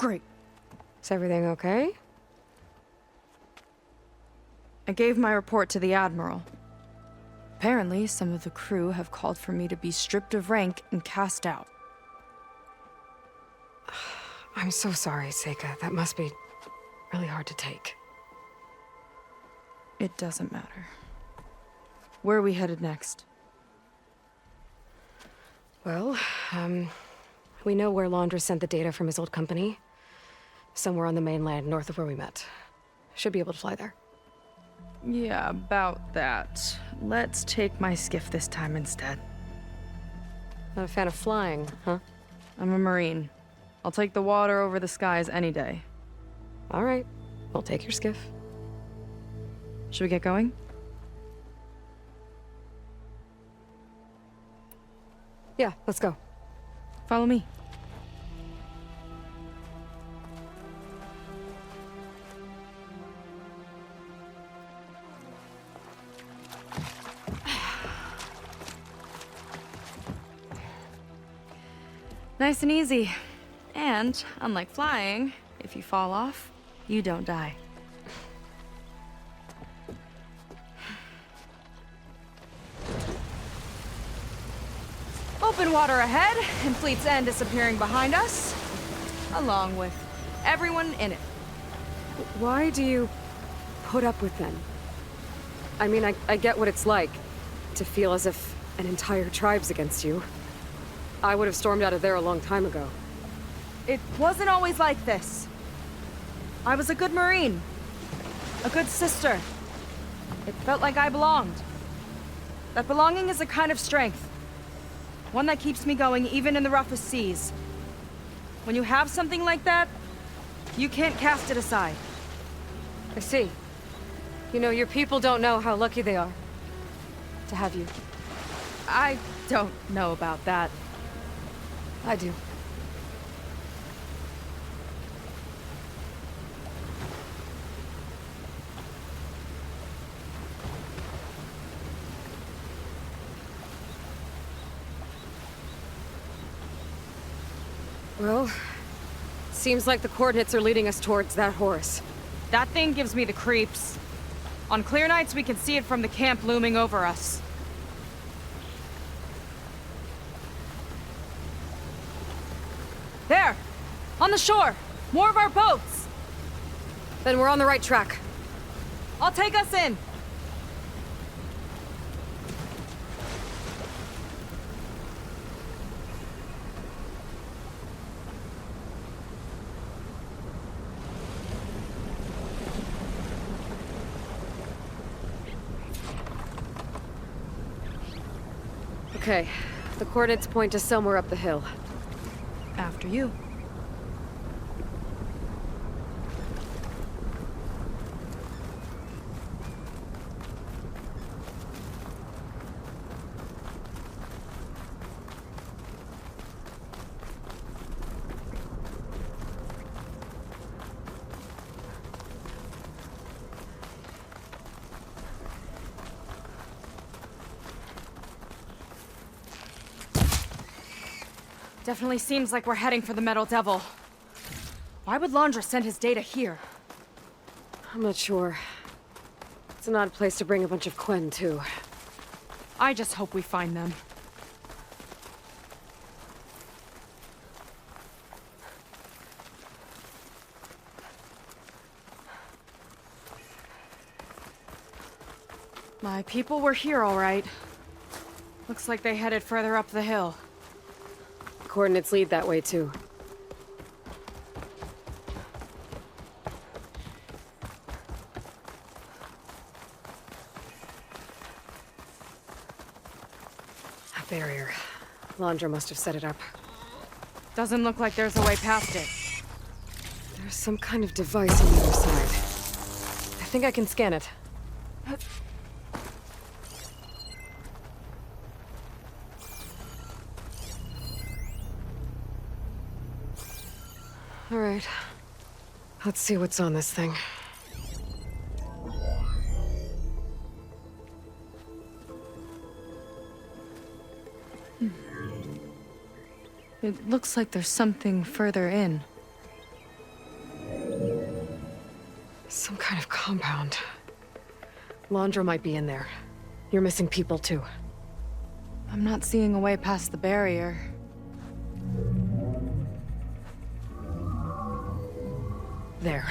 Great. Is everything okay? I gave my report to the Admiral. Apparently, some of the crew have called for me to be stripped of rank and cast out. I'm so sorry, Seika. That must be really hard to take. It doesn't matter. Where are we headed next? Well, we know where Laundra sent the data from his old company. Somewhere on the mainland, north of where we met. Should be able to fly there. Yeah, about that. Let's take my skiff this time instead. Not a fan of flying, huh? I'm a Marine. I'll take the water over the skies any day. All right. We'll take your skiff. Should we get going? Yeah, let's go. Follow me. Nice and easy. And, unlike flying, if you fall off, you don't die. Open water ahead, and Fleet's End disappearing behind us, along with everyone in it. Why do you put up with them? I mean, I get what it's like to feel as if an entire tribe's against you. I would have stormed out of there a long time ago. It wasn't always like this. I was a good Marine. A good sister. It felt like I belonged. That belonging is a kind of strength. One that keeps me going even in the roughest seas. When you have something like that, you can't cast it aside. I see. You know, your people don't know how lucky they are to have you. I don't know about that. I do. Well, seems like the coordinates are leading us towards that horse. That thing gives me the creeps. On clear nights, we can see it from the camp looming over us. There! On the shore! More of our boats! Then we're on the right track. I'll take us in! Okay, the coordinates point to somewhere up the hill. After you. Definitely seems like we're heading for the Metal Devil. Why would Laundra send his data here? I'm not sure. It's an odd place to bring a bunch of Quen, too. I just hope we find them. My people were here, all right. Looks like they headed further up the hill. Coordinates lead that way, too. A barrier. Laundra must have set it up. Doesn't look like there's a way past it. There's some kind of device on the other side. I think I can scan it. All right. Let's see what's on this thing. It looks like there's something further in. Some kind of compound. Laundra might be in there. You're missing people too. I'm not seeing a way past the barrier. There.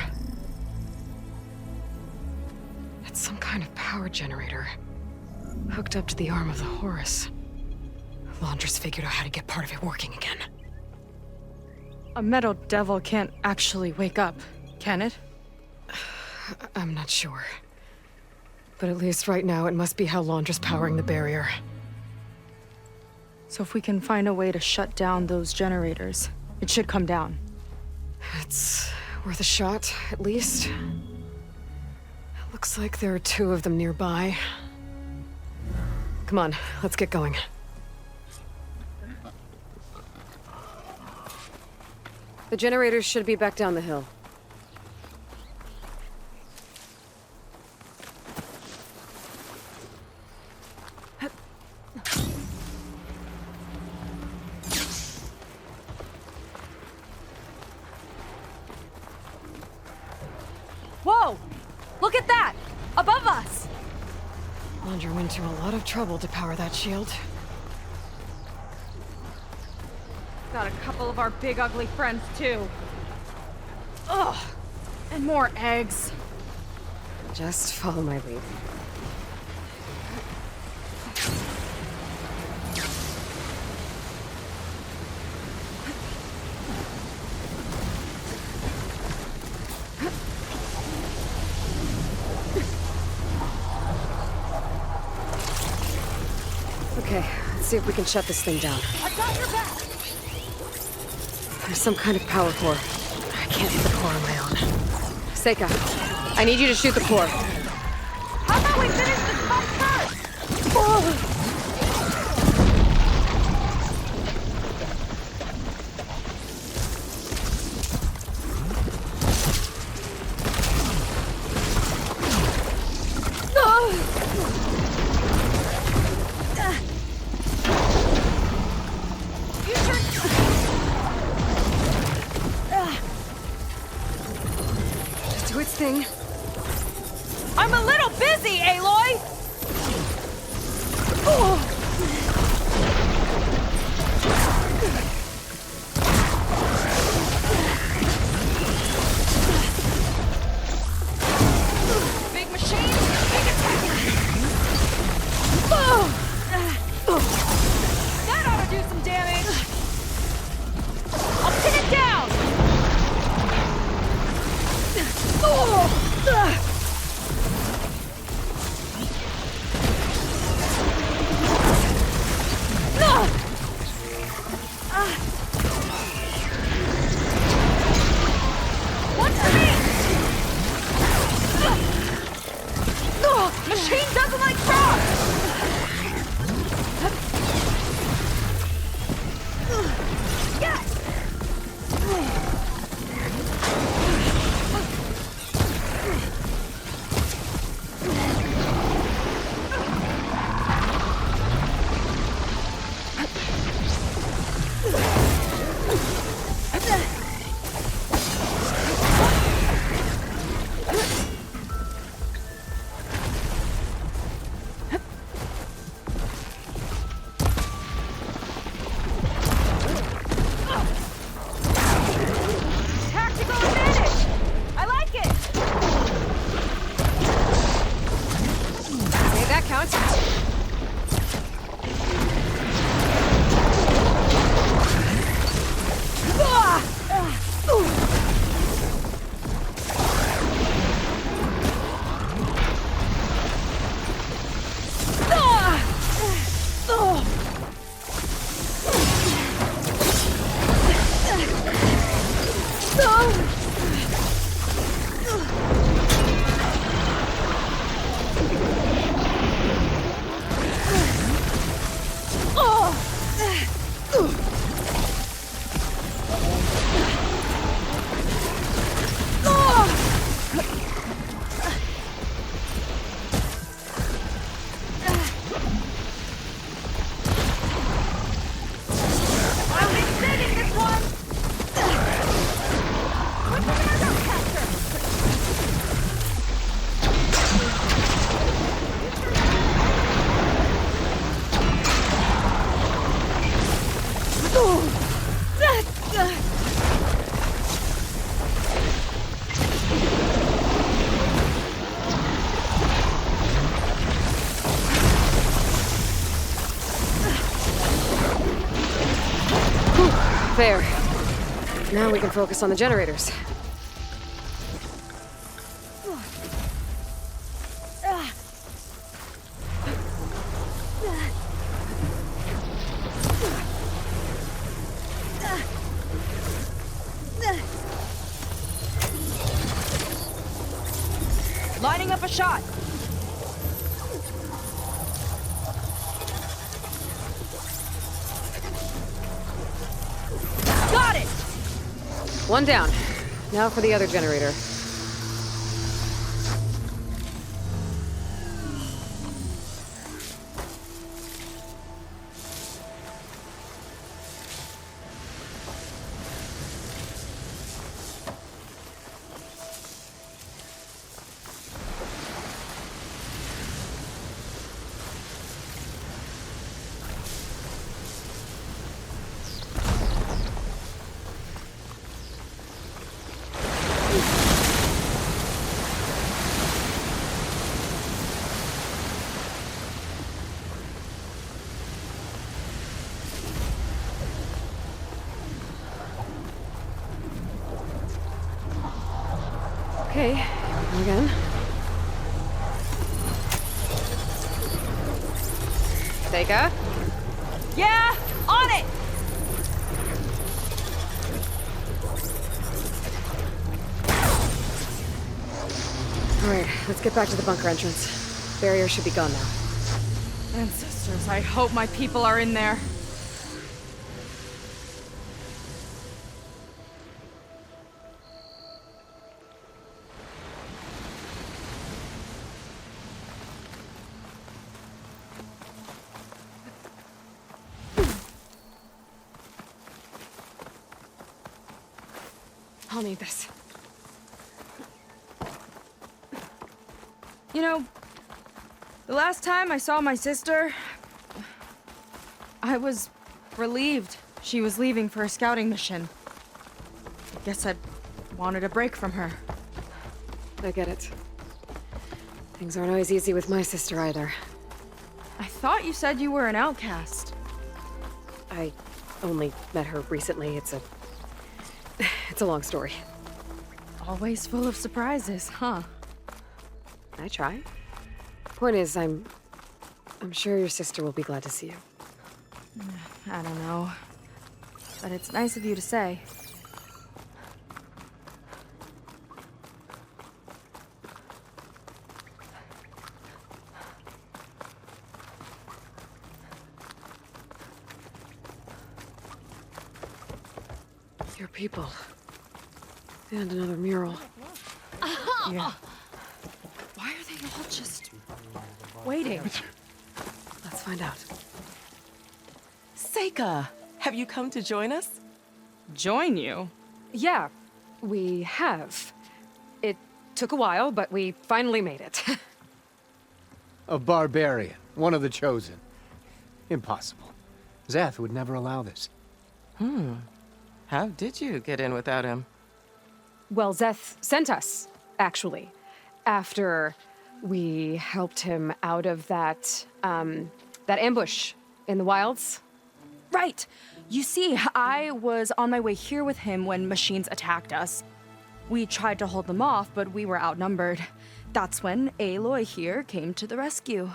It's some kind of power generator. Hooked up to the arm of the Horus. Laundra's figured out how to get part of it working again. A metal devil can't actually wake up, can it? I'm not sure. But at least right now, it must be how Laundra's powering the barrier. So if we can find a way to shut down those generators, it should come down. It's worth a shot, at least. Looks like there are 2 of them nearby. Come on, let's get going. The generators should be back down the hill. Whoa! Look at that! Above us! Laundra went to a lot of trouble to power that shield. Got a couple of our big ugly friends too. Ugh! And more eggs. Just follow my lead. Okay, let's see if we can shut this thing down. I've got your back! There's some kind of power core. I can't hit the core on my own. Seika, I need you to shoot the core. How about we finish this fight first? Do its thing. I'm a little busy, Aloy! Big machine, big attack! That ought to do some damage! I'll pin it down! Now we can focus on the generators. Lining up a shot. Got it! One down. Now for the other generator. Okay, here we go again. Seika? Yeah, on it! Alright, let's get back to the bunker entrance. Barrier should be gone now. Ancestors, I hope my people are in there. I'll need this. You know, the last time I saw my sister, I was relieved she was leaving for a scouting mission. I guess I wanted a break from her. I get it. Things aren't always easy with my sister either. I thought you said you were an outcast. I only met her recently. It's a long story. Always full of surprises, huh? I try. Point is, I'm sure your sister will be glad to see you. I don't know. But it's nice of you to say. Your people. And another mural. Yeah. Why are they all just waiting? Let's find out. Seika, have you come to join us? Join you? Yeah, we have. It took a while, but we finally made it. A barbarian, one of the chosen. Impossible. Zeth would never allow this. How did you get in without him? Well, Zeth sent us, actually, after we helped him out of that ambush in the wilds. Right. You see, I was on my way here with him when machines attacked us. We tried to hold them off, but we were outnumbered. That's when Aloy here came to the rescue.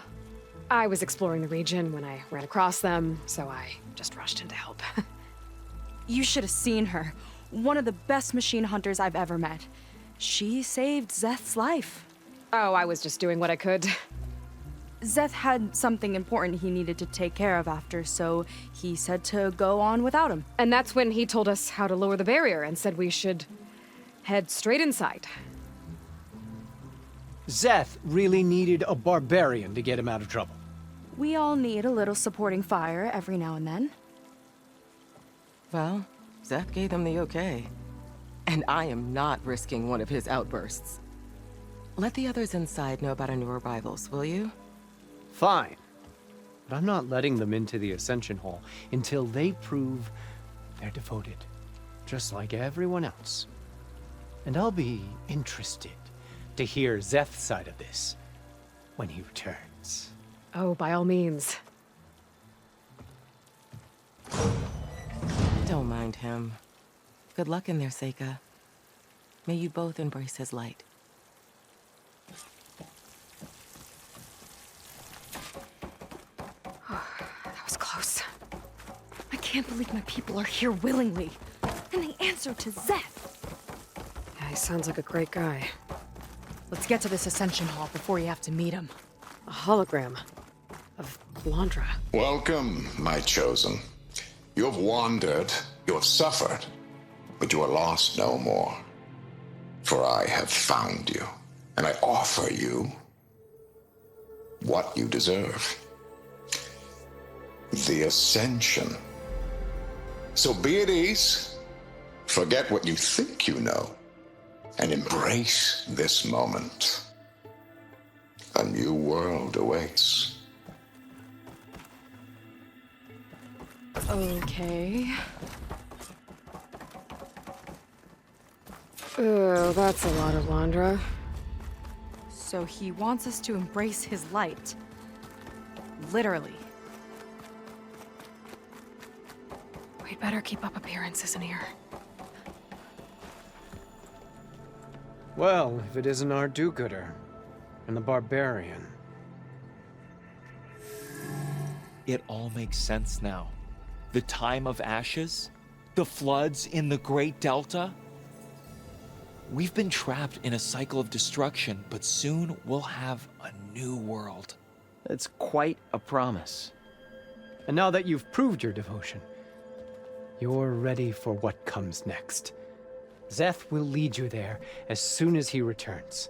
I was exploring the region when I ran across them, so I just rushed in to help. You should have seen her. One of the best machine hunters I've ever met. She saved Zeth's life. Oh, I was just doing what I could. Zeth had something important he needed to take care of after, so he said to go on without him. And that's when he told us how to lower the barrier and said we should head straight inside. Zeth really needed a barbarian to get him out of trouble. We all need a little supporting fire every now and then. Well, Zeth gave them the okay. And I am not risking one of his outbursts. Let the others inside know about our new arrivals, will you? Fine. But I'm not letting them into the Ascension Hall until they prove they're devoted, just like everyone else. And I'll be interested to hear Zeth's side of this when he returns. Oh, by all means. Don't mind him. Good luck in there, Seika. May you both embrace his light. That was close. I can't believe my people are here willingly. And they answer to Zeth. Yeah, he sounds like a great guy. Let's get to this Ascension Hall before you have to meet him. A hologram of Landra. Welcome, my chosen. You have wandered, you have suffered, but you are lost no more. For I have found you, and I offer you what you deserve. The Ascension. So be at ease, forget what you think you know, and embrace this moment. A new world awaits. Okay. Oh, that's a lot of Landra. So he wants us to embrace his light. Literally. We'd better keep up appearances in here. Well, if it isn't our do-gooder and the barbarian. It all makes sense now. The time of ashes, the floods in the Great Delta. We've been trapped in a cycle of destruction, but soon we'll have a new world. It's quite a promise. And now that you've proved your devotion, you're ready for what comes next. Zeth will lead you there as soon as he returns.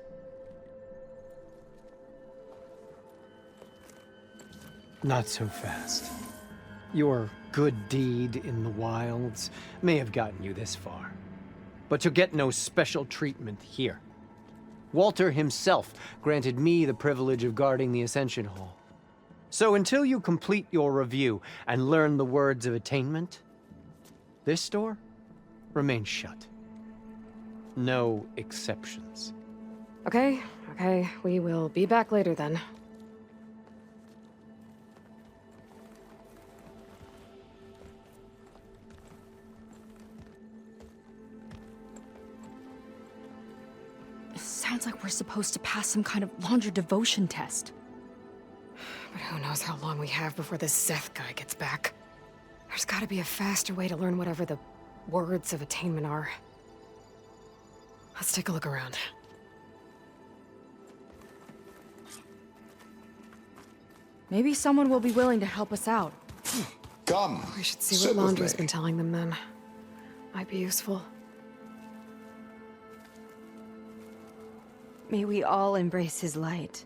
Not so fast. Your good deed in the wilds may have gotten you this far, but you'll get no special treatment here. Walter himself granted me the privilege of guarding the Ascension Hall. So until you complete your review and learn the words of attainment, this door remains shut. No exceptions. Okay, we will be back later then. Sounds like we're supposed to pass some kind of Laundra devotion test. But who knows how long we have before this Zeth guy gets back. There's gotta be a faster way to learn whatever the words of attainment are. Let's take a look around. Maybe someone will be willing to help us out. Come, We should see sit what with Landra's me. been telling them then. Might be useful. May we all embrace his light.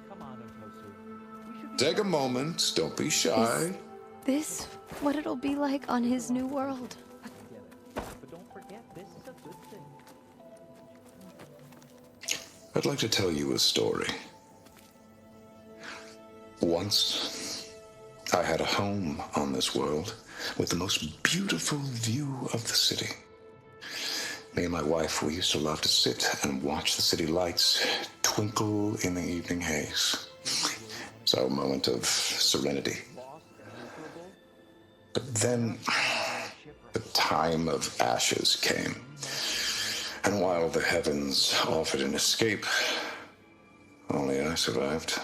Come on, Otosu. Take a moment, don't be shy. This what it'll be like on his new world? But don't forget, this is a good thing. I'd like to tell you a story. Once, I had a home on this world with the most beautiful view of the city. Me and my wife, we used to love to sit and watch the city lights twinkle in the evening haze. It's our moment of serenity. But then, the time of ashes came. And while the heavens offered an escape, only I survived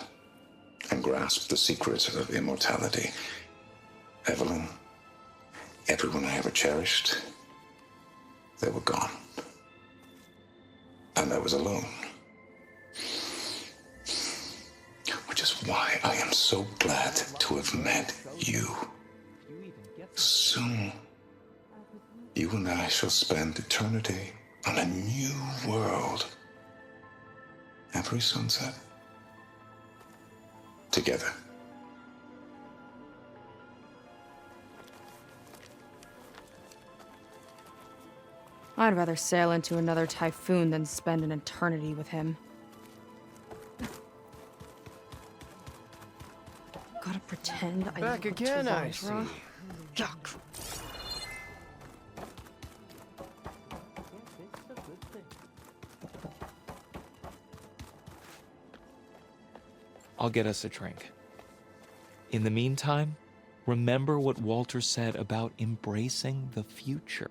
and grasped the secret of immortality. Evelyn, everyone I ever cherished, they were gone. And I was alone. Which is why I am so glad to have met you. Soon, you and I shall spend eternity on a new world. Every sunset. Together. I'd rather sail into another typhoon than spend an eternity with him. Gotta pretend I Back look again, to I see. Landra. Yuck. I'll get us a drink. In the meantime, Remember what Walter said about embracing the future.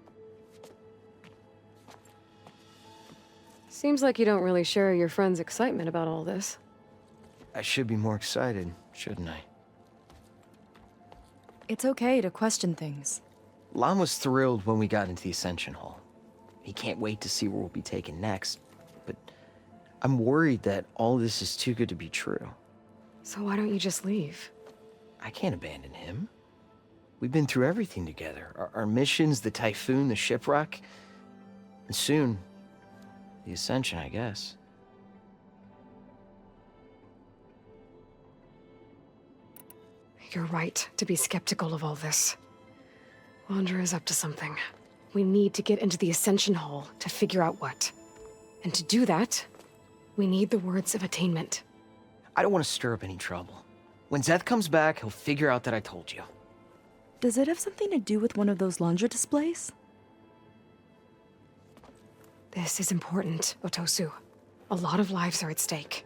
Seems like you don't really share your friend's excitement about all this. I should be more excited, shouldn't I? It's okay to question things. Lon was thrilled when we got into the Ascension Hall. He can't wait to see where we'll be taken next, but I'm worried that all this is too good to be true. So why don't you just leave? I can't abandon him. We've been through everything together. Our missions, the typhoon, the shipwreck, and soon, the Ascension, I guess. You're right to be skeptical of all this. Wander is up to something. We need to get into the Ascension Hall to figure out what. And to do that, we need the words of attainment. I don't want to stir up any trouble. When Zeth comes back, he'll figure out that I told you. Does it have something to do with one of those laundry displays? This is important, Otosu. A lot of lives are at stake.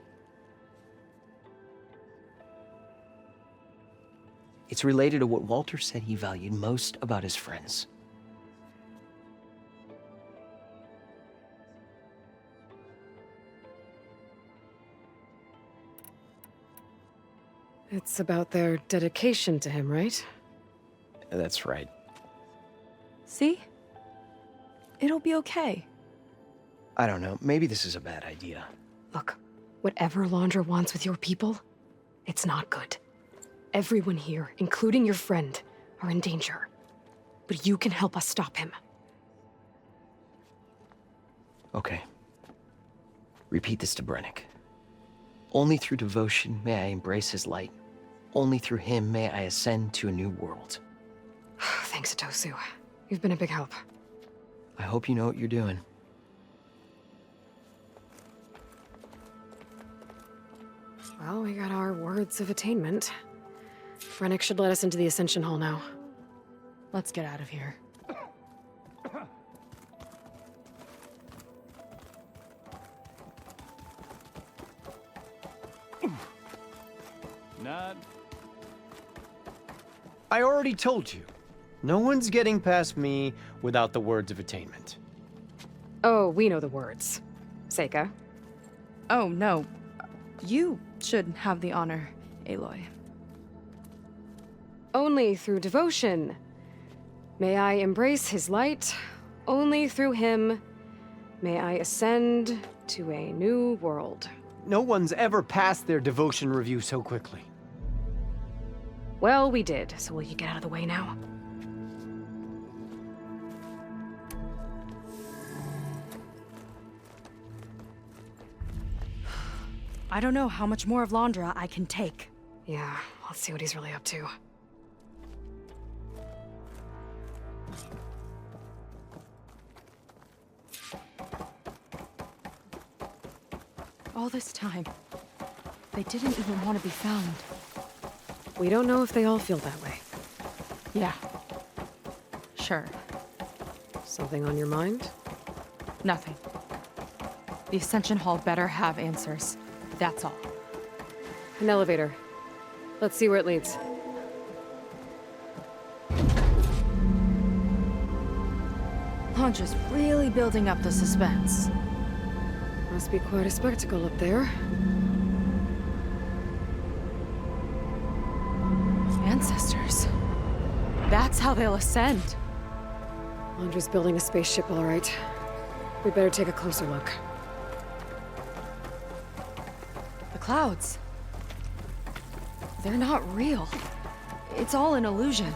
It's related to what Walter said he valued most about his friends. It's about their dedication to him, right? That's right. See? It'll be okay. I don't know, maybe this is a bad idea. Look, whatever Laundra wants with your people, it's not good. Everyone here, including your friend, are in danger. But you can help us stop him. Okay. Repeat this to Brennick. Only through devotion may I embrace his light. Only through him may I ascend to a new world. Thanks, Otosu. You've been a big help. I hope you know what you're doing. Well, we got our words of attainment. Brennick should let us into the Ascension Hall now. Let's get out of here. Not. I already told you. No one's getting past me without the words of attainment. Oh, we know the words. Seika. Oh, no. You should have the honor, Aloy. Only through devotion may I embrace his light. Only through him may I ascend to a new world. No one's ever passed their devotion review so quickly. Well, we did, so will you get out of the way now? I don't know how much more of Laundra I can take. Yeah, let's see what he's really up to. All this time, they didn't even want to be found. We don't know if they all feel that way. Yeah. Sure. Something on your mind? Nothing. The Ascension Hall better have answers. That's all. An elevator. Let's see where it leads. Laundra's really building up the suspense. Must be quite a spectacle up there. Ancestors. That's how they'll ascend. Laundra's building a spaceship, all right. We better take a closer look. The clouds. They're not real. It's all an illusion.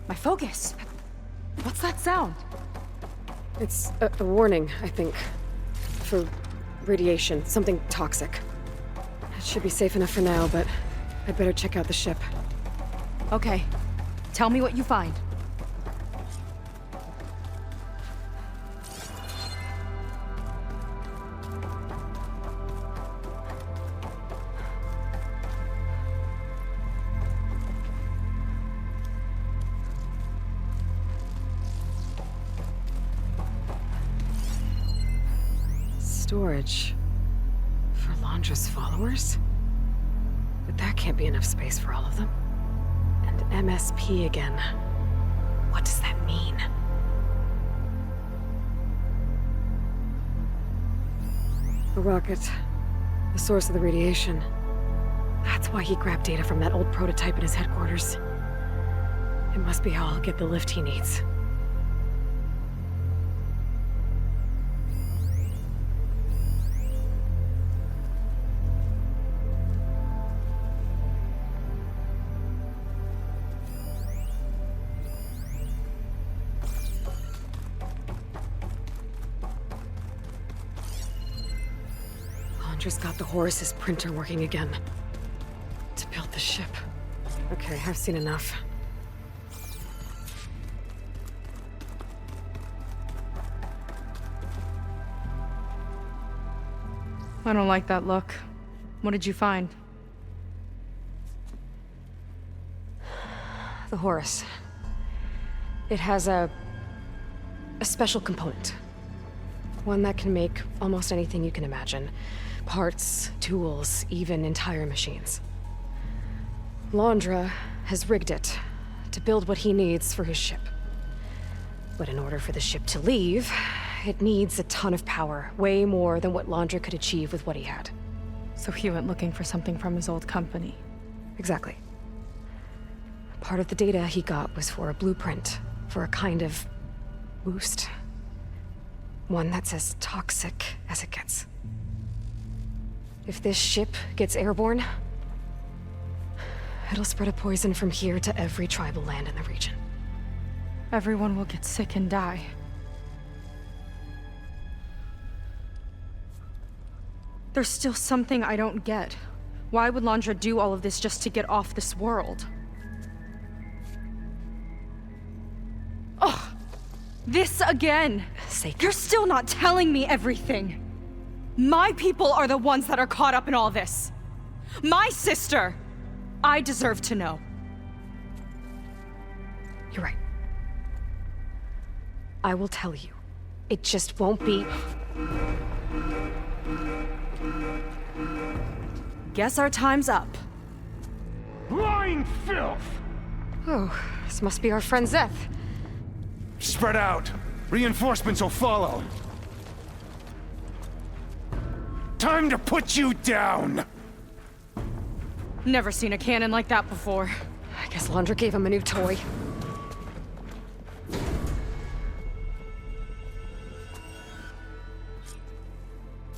My focus. What's that sound? It's a warning, I think. For radiation, something toxic. It should be safe enough for now, but I'd better check out the ship. Okay. Tell me what you find. Storage. For Londra's followers? But that can't be enough space for all of them. And MSP again. What does that mean? A rocket. The source of the radiation. That's why he grabbed data from that old prototype in his headquarters. It must be how I'll get the lift he needs. Just got the Horus's printer working again. To build the ship. Okay, I've seen enough. I don't like that look. What did you find? The Horus. It has a special component. One that can make almost anything you can imagine. Parts, tools, even entire machines. Londra has rigged it to build what he needs for his ship. But in order for the ship to leave, it needs a ton of power, way more than what Londra could achieve with what he had. So he went looking for something from his old company. Exactly. Part of the data he got was for a blueprint, for a kind of boost. One that's as toxic as it gets. If this ship gets airborne, it'll spread a poison from here to every tribal land in the region. Everyone will get sick and die. There's still something I don't get. Why would Londra do all of this just to get off this world? Ugh! This again! Seika. You're still not telling me everything! My people are the ones that are caught up in all this! My sister! I deserve to know. You're right. I will tell you. It just won't be... Guess our time's up. Lying filth! Oh, this must be our friend Zeth. Spread out. Reinforcements will follow. Time to put you down! Never seen a cannon like that before. I guess Londra gave him a new toy.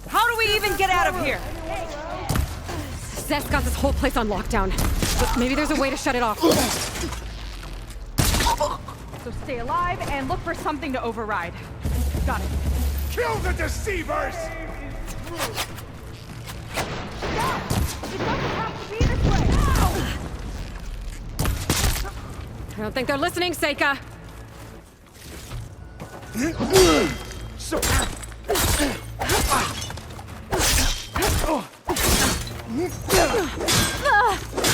How do we even get out of here? Zeth got this whole place on lockdown. But maybe there's a way to shut it off. So stay alive and look for something to override. Got it. Kill the deceivers! It doesn't have to be this way! I don't think they're listening, Seika.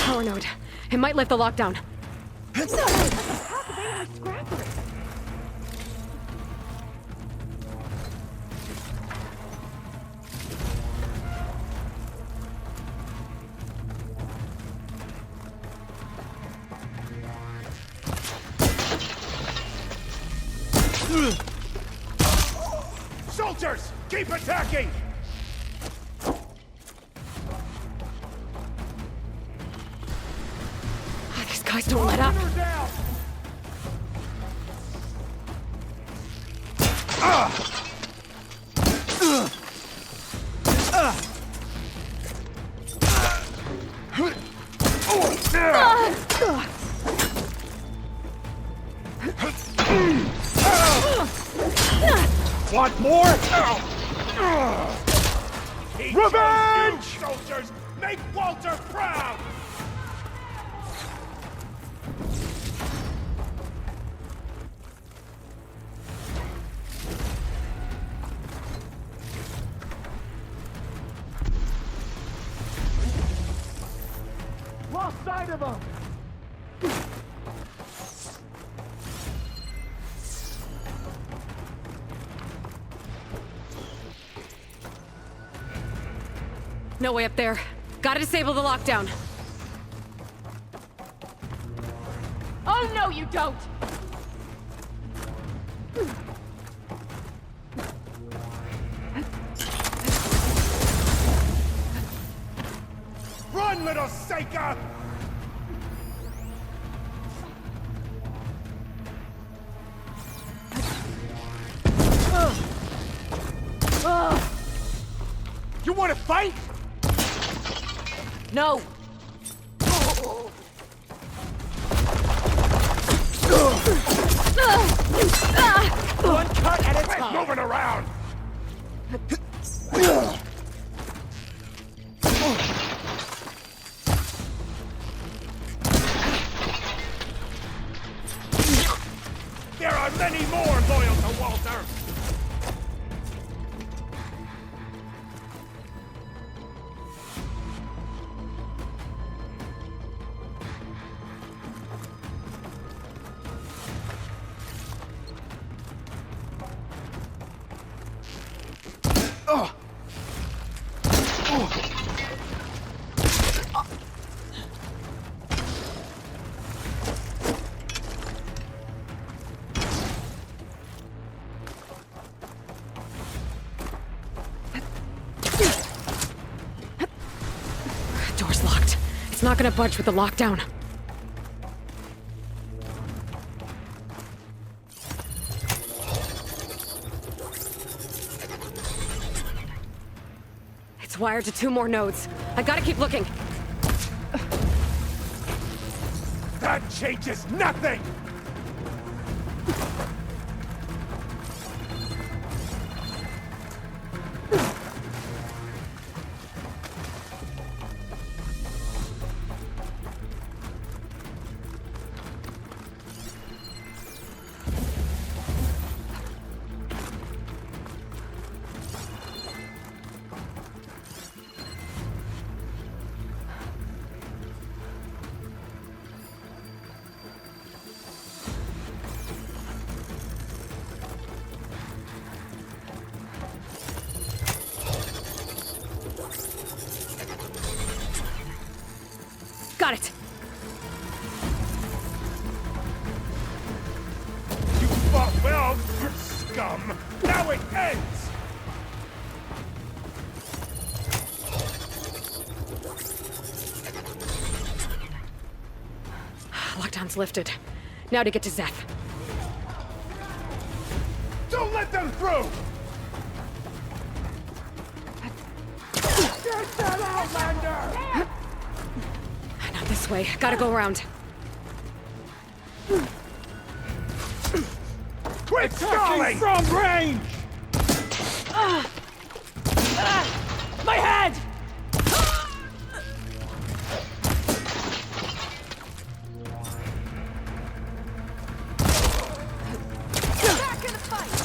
Power node. It might lift the lockdown. Soldiers, keep attacking! These guys don't let up. Her down! Want more? Revenge! Soldiers, make Walter proud! Lost sight of him! No way up there. Gotta disable the lockdown. Oh no, you don't! Run, little Seika! You want to fight? No! One cut at a time! Moving around! There are many more loyal to Walter! Door's locked. It's not gonna budge with the lockdown. It's wired to 2 more nodes. I gotta keep looking. That changes nothing! Got it. You fought well, you scum! Now it ends! Lockdown's lifted. Now to get to Zeth. Don't let them through! Get that Outlander! Not this way. Gotta go around. Quit stalling! From range! My head! Back in the fight!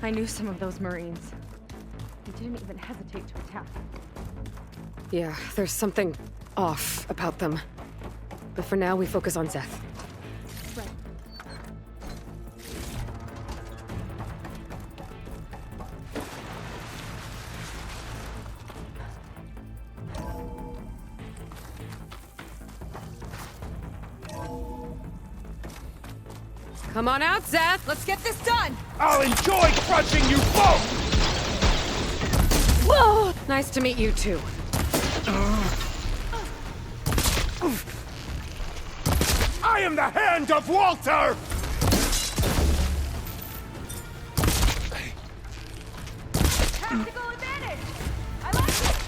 I knew some of those Marines. They didn't even hesitate to attack. Yeah, there's something off about them. But for now, we focus on Zeth. Right. Come on out, Zeth! Let's get this done! I'll enjoy crushing you both! Whoa! Nice to meet you, too. I am the Hand of Walter! Tactical advantage! I like it!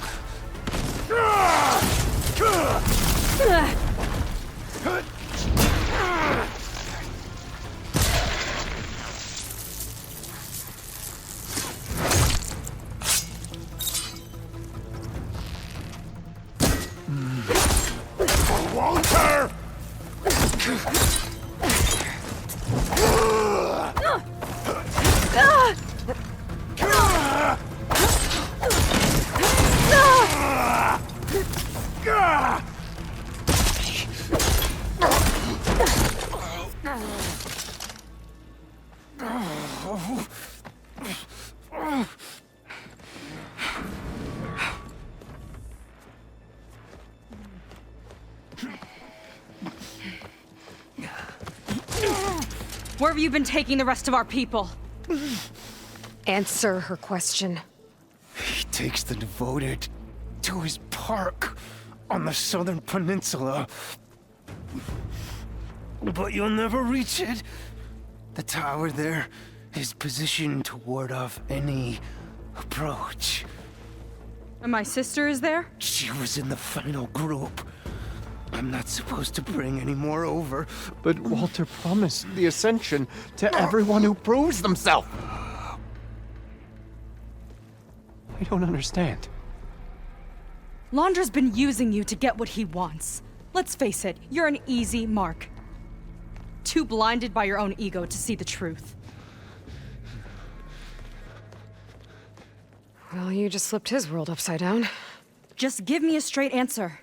Walter! Where have you been taking the rest of our people? Answer her question. He takes the devoted to his park on the southern peninsula. But you'll never reach it. The tower there is positioned to ward off any approach. And my sister is there? She was in the final group. I'm not supposed to bring any more over. But Walter promised the Ascension to everyone who proves themselves. I don't understand. Londra's been using you to get what he wants. Let's face it, you're an easy mark. Too blinded by your own ego to see the truth. Well, you just flipped his world upside down. Just give me a straight answer.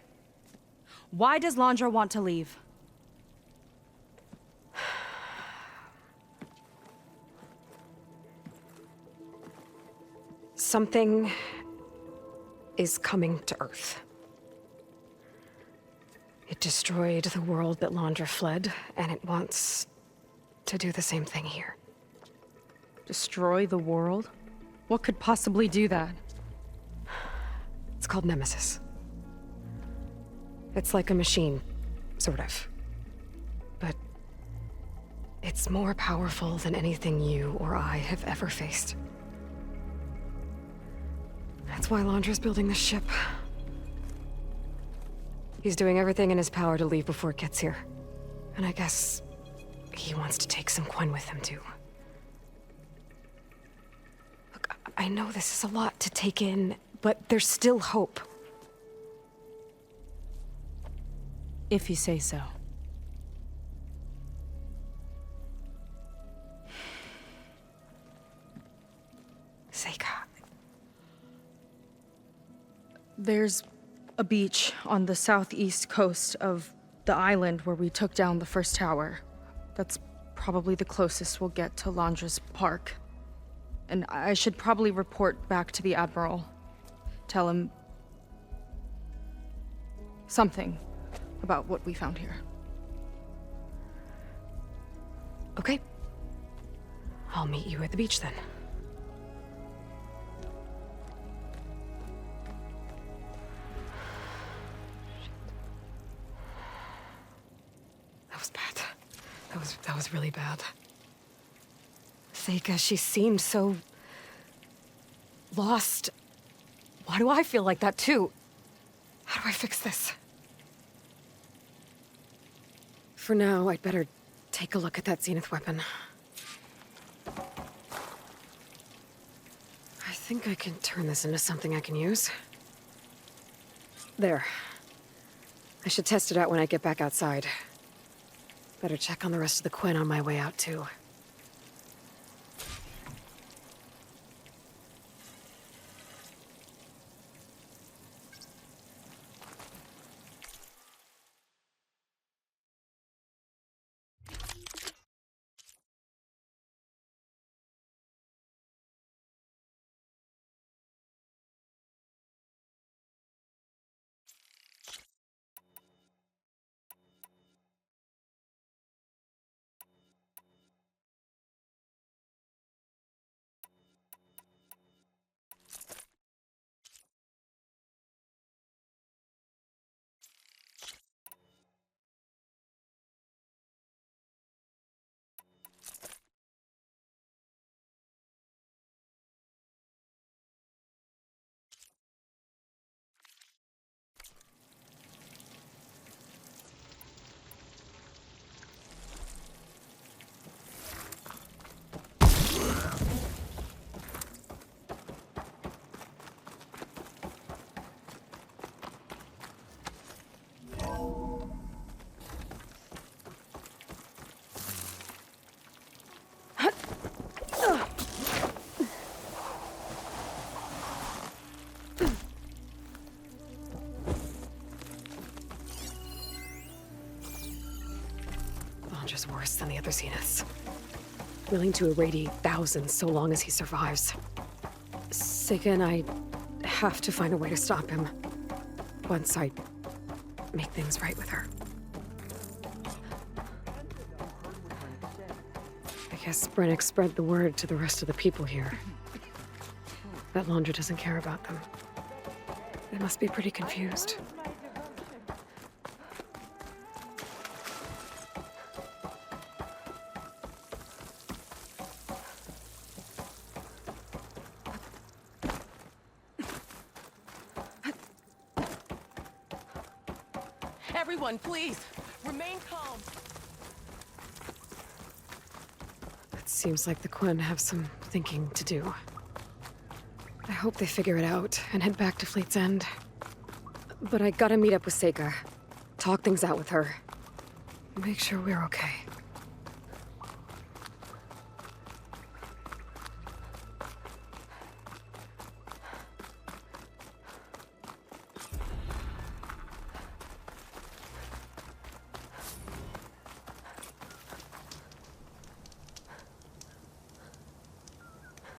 Why does Londra want to leave? Something is coming to Earth. It destroyed the world that Londra fled, and it wants to do the same thing here. Destroy the world? What could possibly do that? It's called Nemesis. It's like a machine, sort of. But it's more powerful than anything you or I have ever faced. That's why Londra's building this ship. He's doing everything in his power to leave before it gets here. And I guess he wants to take some Quen with him, too. Look, I know this is a lot to take in, but there's still hope. If you say so. Seika. There's a beach on the southeast coast of the island where we took down the first tower. That's probably the closest we'll get to Londra's park. And I should probably report back to the Admiral. Tell him something about what we found here. Okay. I'll meet you at the beach then. That was bad. That was really bad. Seika, she seemed so lost. Why do I feel like that too? How do I fix this? For now, I'd better take a look at that Zenith weapon. I think I can turn this into something I can use. There. I should test it out when I get back outside. Better check on the rest of the Quen on my way out, too. Just worse than the other Zeniths. Willing to irradiate thousands so long as he survives. Seika and I have to find a way to stop him. Once I make things right with her. guess Brennick spread the word to the rest of the people here. That Laundra doesn't care about them. They must be pretty confused. Everyone, please, remain calm. It seems like the Quen have some thinking to do. I hope they figure it out and head back to Fleet's End. But I gotta meet up with Seika. Talk things out with her. Make sure we're okay.